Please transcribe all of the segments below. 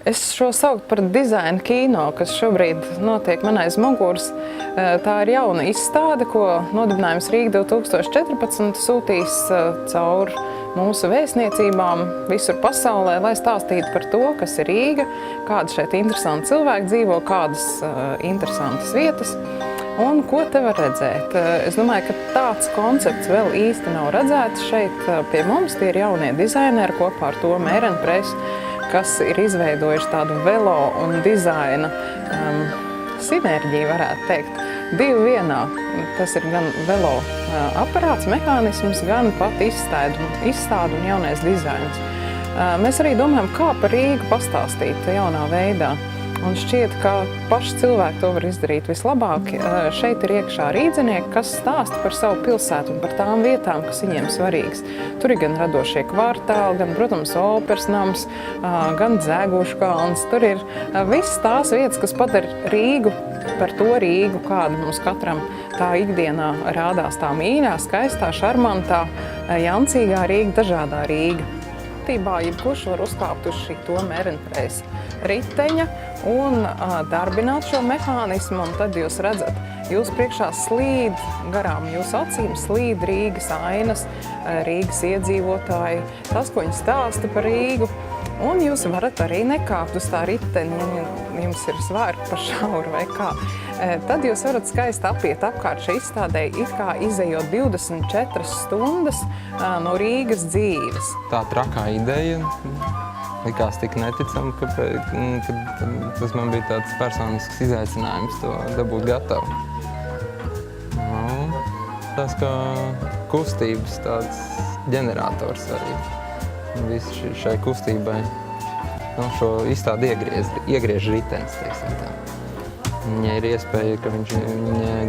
Es šo saukt par dizaina kino, kas šobrīd notiek man aiz muguras. Tā ir jauna izstāde, ko Nodibinājums Rīga 2014 sūtīs cauri mūsu vēstniecībām visur pasaulē, lai stāstītu par to, kas ir Rīga, kāda šeit interesanti cilvēki dzīvo, kādas interesantas vietas un ko te var redzēt. Es domāju, ka tāds koncepts vēl īsti nav redzēts šeit pie mums. Tie ir jaunie dizaineri kopā ar Tomu Ehrenpreisu, kas ir izveidojuši tādu velo un dizaina sinerģiju, varētu teikt. Divi vienā. Tas ir gan velo aparāts, mehānisms, gan pat izstāde un jaunais dizains. Mēs arī domājam, kā par Rīgu pastāstīt jaunā veidā. Un šķiet, ka paši cilvēki to var izdarīt vislabāk. Šeit ir iekšā rīdzinieki, kas stāsta par savu pilsētu un par tām vietām, kas viņiem svarīgas. Tur ir gan radošie kvartāli, gan, protams, operas nams, gan Dzēgušu kalns. Tur ir visas tās vietas, kas padara Rīgu par to Rīgu, kāda mums katram tā ikdienā rādās, tā mīļā, skaistā, šarmantā, jancīgā Rīga, dažādā Rīga. Jebkurš var uzkāpt uz šī Toma Ehrenpreisa riteņa un darbināt šo mehānismu, un tad jūs redzat, jūs priekšā slīd, garām jūsu acīm slīd Rīgas ainas, Rīgas iedzīvotāji, tas, ko viņi stāsta par Rīgu, un jūs varat arī nekāpt uz tā riteni, ja jums ir svārki pa šauru vai kā. Tad jūs varat skaisti apiet apkārt šai izstādē, it kā izejot 24 stundas no Rīgas dzīves. Tā trakā ideja likās tik neticama, ka tas man bija tāds personisks izaicinājums to dabūt gatavu. Tas kā kustības tāds ģenerators arī. Visi šai kustībai šo izstādi iegriež ritenis, teiksim tā. Viņai ir iespēja, ka viņš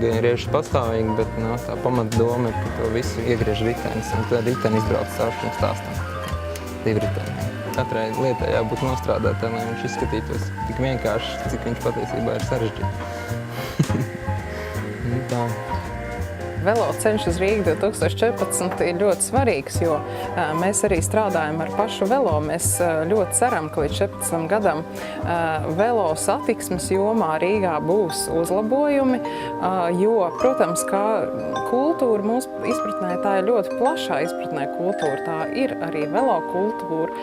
griežas pastāvīgi, bet tā pamatdoma ir, ka to visu iegriež ritenis, un tad riteni izbrauc caur šim stāstam. Divi riteni. Katrai lietai jābūt nostrādātai, lai viņš izskatītos tik vienkārši, cik viņš patiesībā ir sarežģīts. Tā. Velo ceļš uz Rīgu 2014 ir ļoti svarīgs, jo mēs arī strādājam ar pašu velo. Mēs ļoti ceram, ka līdz 14 gadam velo satiksmes jomā Rīgā būs uzlabojumi, jo, protams, kā kultūra mūsu izpratnē, tā ir ļoti plašā izpratnē kultūra. Tā ir arī velo kultūra,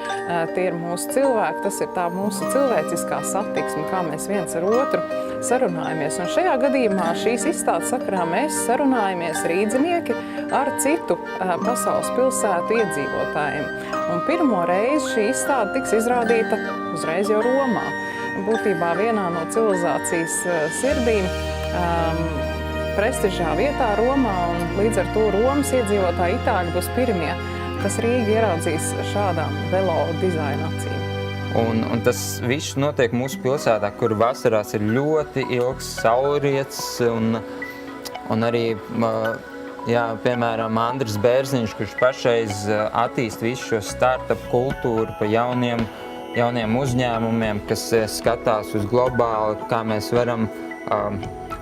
tie ir mūsu cilvēki, tas ir tā mūsu cilvēciskā satiksme, kā mēs viens ar otru sarunājamies. Un šajā gadījumā šīs izstādes sakarā mēs sarunājamies rīdzinieki ar citu pasaules pilsētu iedzīvotājiem. Un pirmo reizi šī izstāde tiks izrādīta uzreiz jau Romā. Būtībā vienā no civilizācijas sirdīm, prestižā vietā Romā, un līdz ar to Romas iedzīvotāji itāļi būs pirmie, kas Rīgu ieraudzīs šādām velo dizaina acīm. Un tas viss notiek mūsu pilsētā, kur vasarās ir ļoti ilgs saulriets, un arī, piemēram, Andris Bērziņš, kurš pašreiz attīst visu šo startup kultūru pa jauniem uzņēmumiem, kas skatās uz globāli, kā mēs varam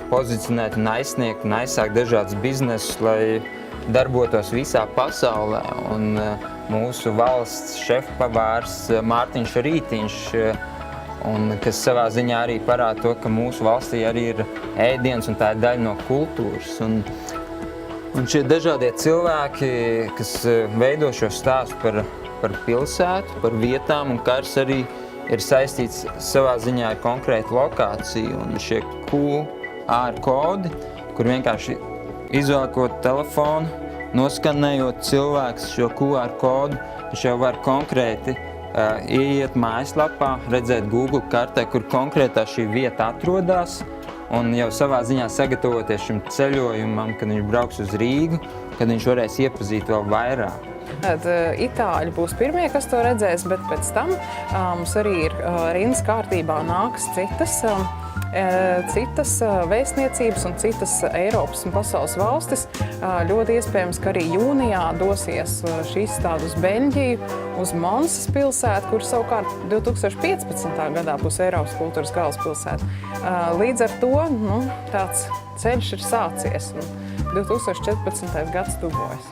pozicionēt un aizsniegt un aizsākt dažādus biznesus, lai darbotos visā pasaulē. Un mūsu valsts šefpavārs Mārtiņš Rītiņš, kas savā ziņā arī parāda to, ka mūsu valstī arī ir ēdiens un tā ir daļa no kultūras. Un šie dažādie cilvēki, kas veido šo stāstu par pilsētu, par vietām, un kāds arī ir saistīts savā ziņā ar konkrētu lokāciju. Un šie QR kodi, kur vienkārši izvēlkot telefonu, noskanējot cilvēks šo QR kodu, viņš jau var konkrēti ieiet mājaslapā, redzēt Google kartē, kur konkrētā šī vieta atrodas, un jau savā ziņā sagatavoties šim ceļojumam, kad viņš brauks uz Rīgu, kad viņš varēs iepazīt vēl vairāk. Itāļi būs pirmie, kas to redzēs, bet pēc tam mums arī ir rindas kārtībā nāks citas vēstniecības un citas Eiropas un pasaules valstis. Ļoti iespējams, ka arī jūnijā dosies šīs izstāde uz Beļģiju, uz Monsas pilsētu, kur savukārt 2015. gadā būs Eiropas kultūras galvaspilsēta. Līdz ar to tāds ceļš ir sācies un 2014. gads tuvojas.